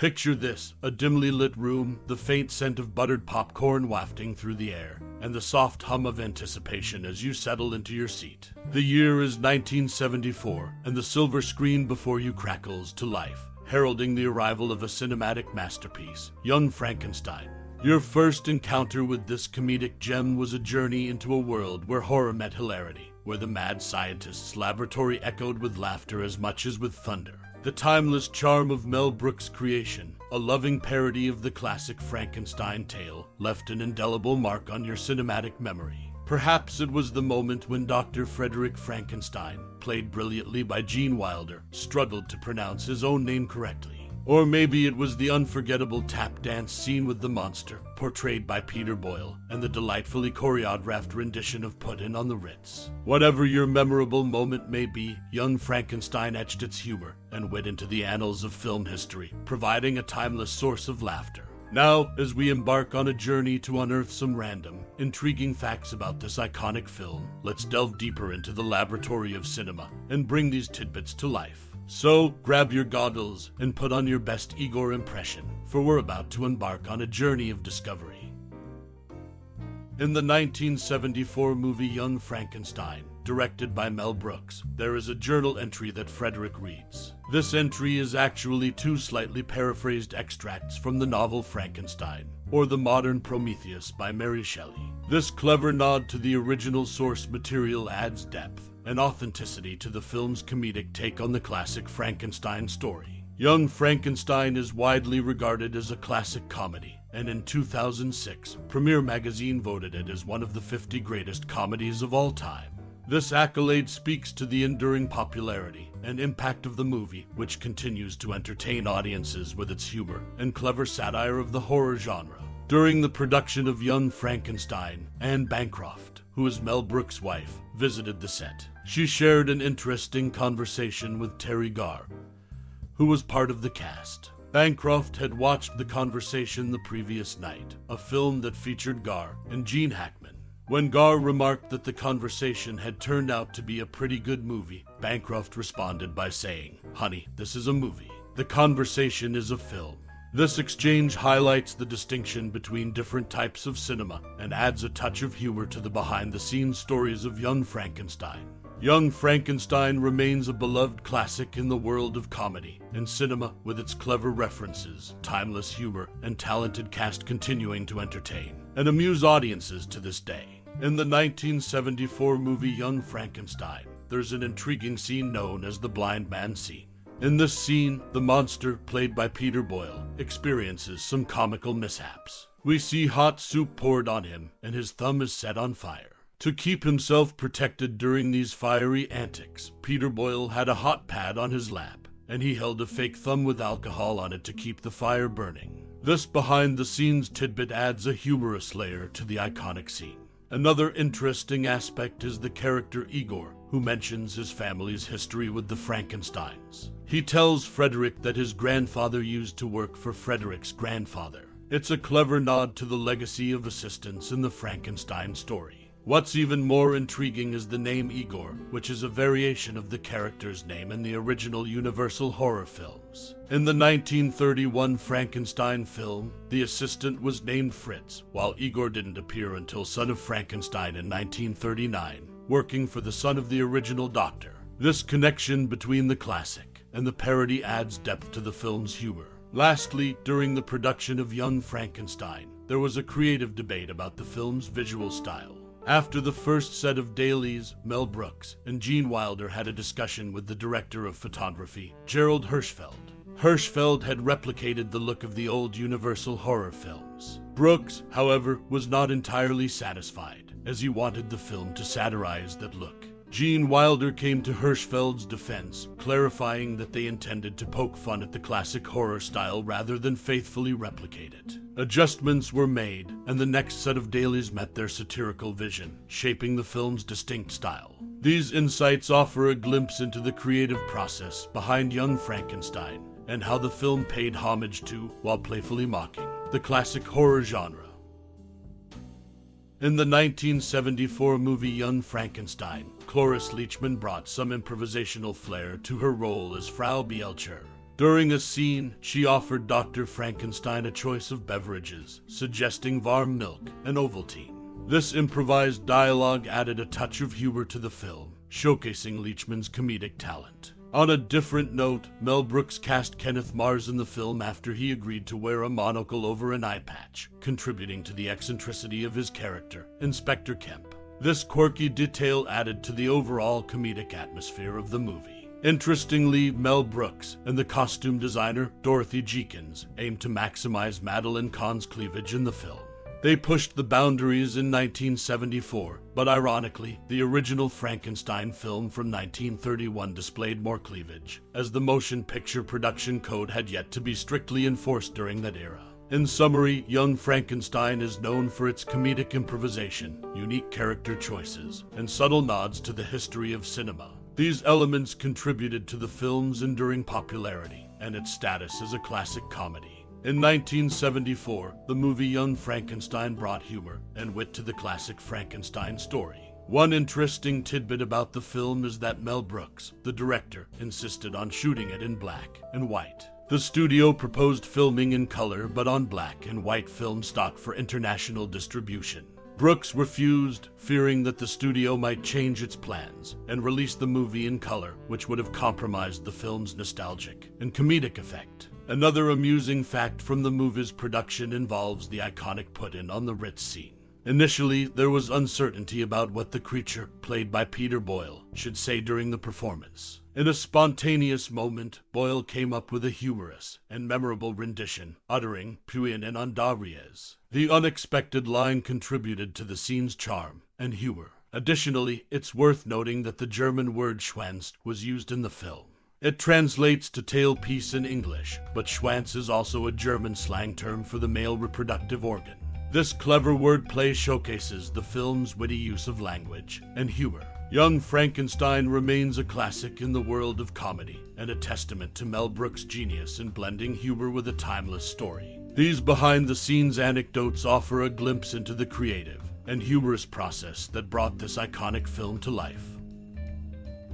Picture this, a dimly lit room, the faint scent of buttered popcorn wafting through the air, and the soft hum of anticipation as you settle into your seat. The year is 1974, and the silver screen before you crackles to life, heralding the arrival of a cinematic masterpiece, Young Frankenstein. Your first encounter with this comedic gem was a journey into a world where horror met hilarity, where the mad scientist's laboratory echoed with laughter as much as with thunder. The timeless charm of Mel Brooks' creation, a loving parody of the classic Frankenstein tale, left an indelible mark on your cinematic memory. Perhaps it was the moment when Dr. Frederick Frankenstein, played brilliantly by Gene Wilder, struggled to pronounce his own name correctly. Or maybe it was the unforgettable tap dance scene with the monster, portrayed by Peter Boyle, and the delightfully choreographed rendition of Put In on the Ritz. Whatever your memorable moment may be, Young Frankenstein etched its humor and wit into the annals of film history, providing a timeless source of laughter. Now, as we embark on a journey to unearth some random, intriguing facts about this iconic film, let's delve deeper into the laboratory of cinema and bring these tidbits to life. So, grab your goggles and put on your best Igor impression, for we're about to embark on a journey of discovery. In the 1974 movie Young Frankenstein, directed by Mel Brooks, there is a journal entry that Frederick reads. This entry is actually two slightly paraphrased extracts from the novel Frankenstein, or The Modern Prometheus by Mary Shelley. This clever nod to the original source material adds depth and authenticity to the film's comedic take on the classic Frankenstein story. Young Frankenstein is widely regarded as a classic comedy, and in 2006, Premiere Magazine voted it as one of the 50 greatest comedies of all time. This accolade speaks to the enduring popularity and impact of the movie, which continues to entertain audiences with its humor and clever satire of the horror genre. During the production of Young Frankenstein, Anne Bancroft, who is Mel Brooks' wife, visited the set. She shared an interesting conversation with Teri Garr, who was part of the cast. Bancroft had watched the conversation the previous night, a film that featured Garr and Gene Hackman. When Garr remarked that the conversation had turned out to be a pretty good movie, Bancroft responded by saying, "Honey, this is a movie. The conversation is a film." This exchange highlights the distinction between different types of cinema and adds a touch of humor to the behind-the-scenes stories of Young Frankenstein. Young Frankenstein remains a beloved classic in the world of comedy and cinema, with its clever references, timeless humor, and talented cast continuing to entertain and amuse audiences to this day. In the 1974 movie Young Frankenstein, there's an intriguing scene known as the blind man scene. In this scene, the monster, played by Peter Boyle, experiences some comical mishaps. We see hot soup poured on him, and his thumb is set on fire. To keep himself protected during these fiery antics, Peter Boyle had a hot pad on his lap, and he held a fake thumb with alcohol on it to keep the fire burning. This behind-the-scenes tidbit adds a humorous layer to the iconic scene. Another interesting aspect is the character Igor, who mentions his family's history with the Frankensteins. He tells Frederick that his grandfather used to work for Frederick's grandfather. It's a clever nod to the legacy of assistance in the Frankenstein story. What's even more intriguing is the name Igor, which is a variation of the character's name in the original Universal horror films. In the 1931 Frankenstein film, the assistant was named Fritz, while Igor didn't appear until Son of Frankenstein in 1939, working for the son of the original doctor. This connection between the classic and the parody adds depth to the film's humor. Lastly, during the production of Young Frankenstein, there was a creative debate about the film's visual style. After the first set of dailies, Mel Brooks and Gene Wilder had a discussion with the director of photography, Gerald Hirschfeld. Hirschfeld had replicated the look of the old Universal horror films. Brooks, however, was not entirely satisfied, as he wanted the film to satirize that look. Gene Wilder came to Hirschfeld's defense, clarifying that they intended to poke fun at the classic horror style rather than faithfully replicate it. Adjustments were made, and the next set of dailies met their satirical vision, shaping the film's distinct style. These insights offer a glimpse into the creative process behind Young Frankenstein, and how the film paid homage to, while playfully mocking, the classic horror genre. In the 1974 movie Young Frankenstein, Cloris Leachman brought some improvisational flair to her role as Frau Blücher. During a scene, she offered Dr. Frankenstein a choice of beverages, suggesting warm milk and Ovaltine. This improvised dialogue added a touch of humor to the film, showcasing Leachman's comedic talent. On a different note, Mel Brooks cast Kenneth Mars in the film after he agreed to wear a monocle over an eye patch, contributing to the eccentricity of his character, Inspector Kemp. This quirky detail added to the overall comedic atmosphere of the movie. Interestingly, Mel Brooks and the costume designer, Dorothy Jenkins, aimed to maximize Madeline Kahn's cleavage in the film. They pushed the boundaries in 1974, but ironically, the original Frankenstein film from 1931 displayed more cleavage, as the motion picture production code had yet to be strictly enforced during that era. In summary, Young Frankenstein is known for its comedic improvisation, unique character choices, and subtle nods to the history of cinema. These elements contributed to the film's enduring popularity and its status as a classic comedy. In 1974, the movie Young Frankenstein brought humor and wit to the classic Frankenstein story. One interesting tidbit about the film is that Mel Brooks, the director, insisted on shooting it in black and white. The studio proposed filming in color but on black and white film stock for international distribution. Brooks refused, fearing that the studio might change its plans and release the movie in color, which would have compromised the film's nostalgic and comedic effect. Another amusing fact from the movie's production involves the iconic put-in on the Ritz scene. Initially, there was uncertainty about what the creature, played by Peter Boyle, should say during the performance. In a spontaneous moment, Boyle came up with a humorous and memorable rendition, uttering "Puin en Andaries." The unexpected line contributed to the scene's charm and humor. Additionally, it's worth noting that the German word Schwanz was used in the film. It translates to tailpiece in English, but Schwanz is also a German slang term for the male reproductive organ. This clever wordplay showcases the film's witty use of language and humor. Young Frankenstein remains a classic in the world of comedy and a testament to Mel Brooks' genius in blending humor with a timeless story. These behind-the-scenes anecdotes offer a glimpse into the creative and humorous process that brought this iconic film to life.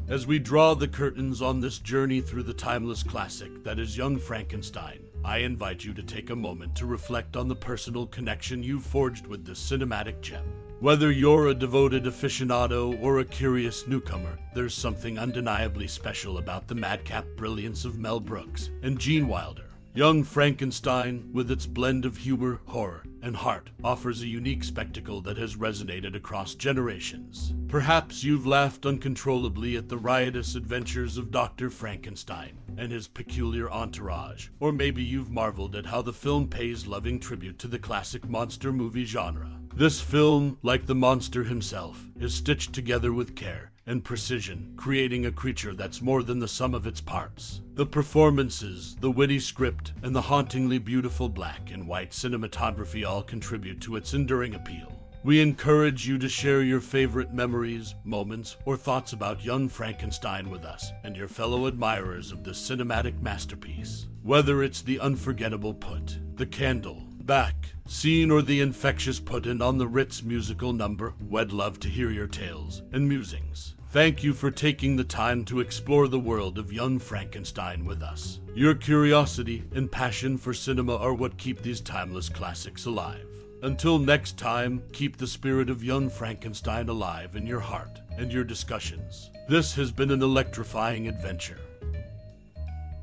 As we draw the curtains on this journey through the timeless classic that is Young Frankenstein, I invite you to take a moment to reflect on the personal connection you've forged with this cinematic gem. Whether you're a devoted aficionado or a curious newcomer, there's something undeniably special about the madcap brilliance of Mel Brooks and Gene Wilder. Young Frankenstein, with its blend of humor, horror, and heart, offers a unique spectacle that has resonated across generations. Perhaps you've laughed uncontrollably at the riotous adventures of Dr. Frankenstein and his peculiar entourage, or maybe you've marveled at how the film pays loving tribute to the classic monster movie genre. This film, like the monster himself, is stitched together with care and precision, creating a creature that's more than the sum of its parts. The performances, the witty script, and the hauntingly beautiful black and white cinematography all contribute to its enduring appeal. We encourage you to share your favorite memories, moments, or thoughts about Young Frankenstein with us and your fellow admirers of this cinematic masterpiece. Whether it's the unforgettable put, the candle, back, scene, or the infectious put-in on the Ritz musical number, we'd love to hear your tales and musings. Thank you for taking the time to explore the world of Young Frankenstein with us. Your curiosity and passion for cinema are what keep these timeless classics alive. Until next time, keep the spirit of Young Frankenstein alive in your heart and your discussions. This has been an electrifying adventure.